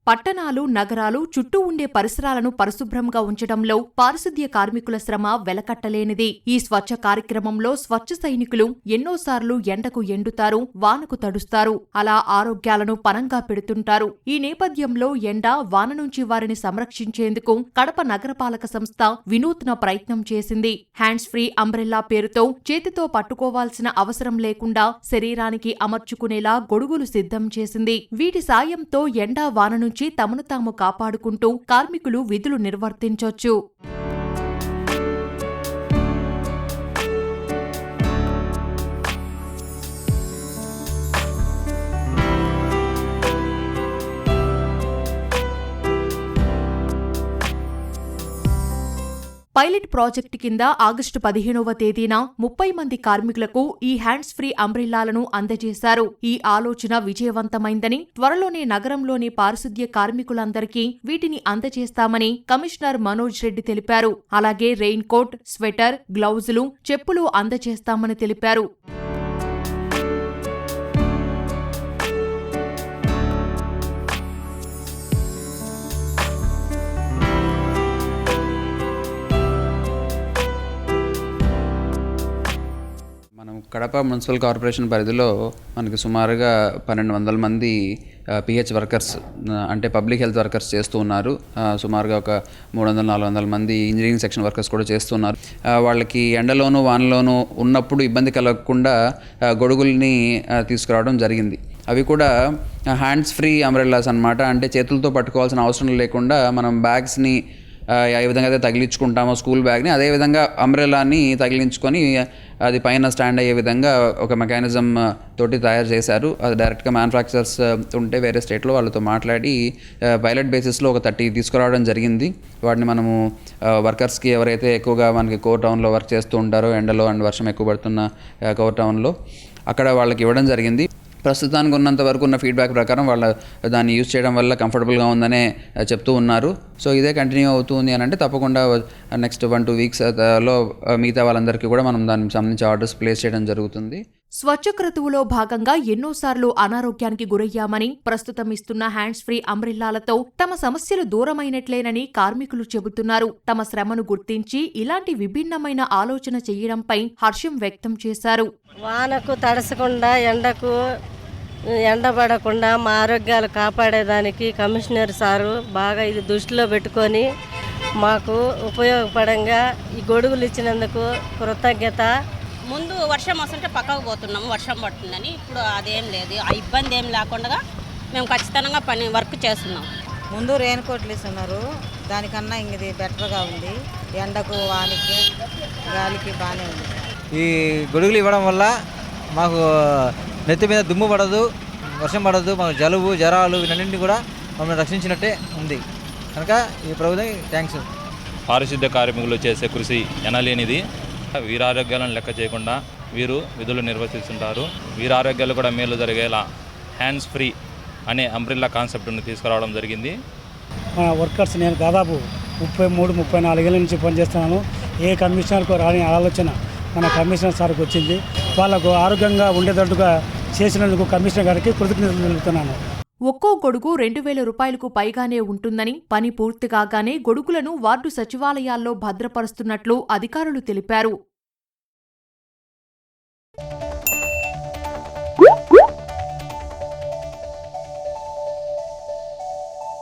పట్టణాలు, నగరాలు, చుట్టూ ఉండే పరిసరాలను పరిశుభ్రంగా ఉంచడంలో పారిశుద్ధ్య కార్మికుల శ్రమ వెలకట్టలేనిది. ఈ స్వచ్ఛ కార్యక్రమంలో స్వచ్ఛ సైనికులు ఎన్నోసార్లు ఎండకు ఎండుతారు, వానకు తడుస్తారు. అలా ఆరోగ్యాలను పణంగా పెడుతుంటారు. ఈ నేపథ్యంలో ఎండ, వాన నుంచి వారిని సంరక్షించేందుకు కడప నగరపాలక సంస్థ వినూత్న ప్రయత్నం చేసింది. హ్యాండ్స్ ఫ్రీ అంబ్రెల్లా పేరుతో చేతితో పట్టుకోవాల్సిన అవసరం లేకుండా శరీరానికి అమర్చుకునేలా గొడుగులు సిద్ధం చేసింది. వీటి సాయంతో ఎండ, వాన నుంచి తమను తాము కాపాడుకుంటూ కార్మికులు విధులు నిర్వర్తించొచ్చు. పైలట్ ప్రాజెక్టు కింద ఆగస్టు 15వ తేదీన 30 మంది కార్మికులకు ఈ హ్యాండ్స్ ఫ్రీ అంబ్రెల్లాలను అందజేశారు. ఈ ఆలోచన విజయవంతమైందని, త్వరలోనే నగరంలోని పారిశుద్ధ్య కార్మికులందరికీ వీటిని అందజేస్తామని కమిషనర్ మనోజ్ రెడ్డి తెలిపారు. అలాగే రెయిన్ కోట్, స్వెటర్, గ్లౌజులు, చెప్పులు అందజేస్తామని తెలిపారు. కడప మున్సిపల్ కార్పొరేషన్ పరిధిలో మనకి సుమారుగా 1200 మంది పిహెచ్ వర్కర్స్ అంటే పబ్లిక్ హెల్త్ వర్కర్స్ చేస్తూ ఉన్నారు. సుమారుగా ఒక 300-400 మంది ఇంజనీరింగ్ సెక్షన్ వర్కర్స్ కూడా చేస్తున్నారు. వాళ్ళకి ఎండలోనూ వానలోనూ ఉన్నప్పుడు ఇబ్బంది కలగకుండా గొడుగుల్ని తీసుకురావడం జరిగింది. అవి కూడా హ్యాండ్స్ ఫ్రీ అంబ్రెల్లాస్ అన్నమాట. అంటే చేతులతో పట్టుకోవాల్సిన అవసరం లేకుండా మనం బ్యాగ్స్ని ఏ విధంగా అయితే తగిలించుకుంటామో స్కూల్ బ్యాగ్ని, అదేవిధంగా అంబ్రెల్లాని తగిలించుకొని అది పైన స్టాండ్ అయ్యే విధంగా ఒక మెకానిజం తోటి తయారు చేశారు. అది డైరెక్ట్గా మ్యానుఫ్యాక్చరర్స్ ఉంటే వేరే స్టేట్లో వాళ్ళతో మాట్లాడి పైలట్ బేసిస్లో ఒక 30 తీసుకురావడం జరిగింది. వాటిని మనము వర్కర్స్కి ఎవరైతే ఎక్కువగా మనకి కోర్ టౌన్లో వర్క్ చేస్తూ ఉంటారో, ఎండలో అండ్ వర్షం ఎక్కువ పడుతున్న కోర్ టౌన్లో, అక్కడ వాళ్ళకి ఇవ్వడం జరిగింది. ప్రస్తుతానికి ఉన్నంత వరకు ఉన్న ఫీడ్బ్యాక్ ప్రకారం వాళ్ళ దాన్ని యూజ్ చేయడం వల్ల కంఫర్టబుల్గా ఉందనే చెప్తూ ఉన్నారు. సో ఇదే కంటిన్యూ అవుతుంది అని అంటే తప్పకుండా నెక్స్ట్ 1-2 వీక్స్లో మిగతా వాళ్ళందరికీ కూడా మనం దానికి సంబంధించి ఆర్డర్స్ ప్లేస్ చేయడం జరుగుతుంది. స్వచ్ఛ క్రతువులో భాగంగా ఎన్నోసార్లు అనారోగ్యానికి గురయ్యామని, ప్రస్తుతం ఇస్తున్న హ్యాండ్స్ ఫ్రీ అంబ్రెల్లాలతో తమ సమస్యలు దూరమైనట్లేనని కార్మికులు చెబుతున్నారు. తమ శ్రమను గుర్తించి ఇలాంటి విభిన్నమైన ఆలోచన చేయడంపై హర్షం వ్యక్తం చేశారు. వానకు తడసకుండా, ఎండకు ఎండబడకుండా మా ఆరోగ్యాలు కాపాడేదానికి కమిషనర్ సారు బాగా ఇది దృష్టిలో పెట్టుకొని మాకు ఉపయోగపడంగా ఈ గొడుగులు ఇచ్చినందుకు కృతజ్ఞత. ముందు వర్షం వస్తుంటే పక్కకు పోతున్నాము, వర్షం పడుతుందని. ఇప్పుడు అదేం లేదు, ఆ ఇబ్బంది ఏం లేకుండా మేము ఖచ్చితంగా వర్క్ చేస్తున్నాం. ముందు రెయిన్ కోట్లు ఇస్తున్నారు, దానికన్నా ఇది బెటర్గా ఉంది. ఎండకు, వానికి, గాలికి బాగానే ఉంది. ఈ గొడుగులు ఇవ్వడం వల్ల మాకు నెత్తి మీద దుమ్ము పడదు, వర్షం పడదు, మాకు జలుబు, జ్వరాలు వీటన్నింటినీ కూడా మమ్మల్ని రక్షించినట్టే ఉంది. కనుక ఈ ప్రభుత్వం థ్యాంక్స్. పారిశుద్ధ్య కార్మికులు చేసే కృషి ఎనలేనిది. వీరి ఆరోగ్యాలను లెక్క చేయకుండా వీరు విధులు నిర్వర్తిస్తుంటారు. వీరి ఆరోగ్యాలు కూడా మేలు జరిగేలా హ్యాండ్స్ ఫ్రీ అనే అంబ్రెల్లా కాన్సెప్ట్ను తీసుకురావడం జరిగింది. మన వర్కర్స్ నేను దాదాపు 33-34 ఏళ్ళ నుంచి పనిచేస్తున్నాను. ఏ కమిషనర్కు రాని ఆలోచన మన కమిషనర్ సార్కి వచ్చింది. వాళ్ళకు ఆరోగ్యంగా ఉండేటట్టుగా చేసినందుకు కమిషనర్ గారికి కృతజ్ఞతలు తెలుపుతున్నాను. ఒక్కో గొడుగు 2000 రూపాయలకు పైగానే ఉంటుందని, పని పూర్తి కాగానే గొడుగులను వార్డు సచివాలయాల్లో భద్రపరుస్తున్నట్లు అధికారులు తెలిపారు.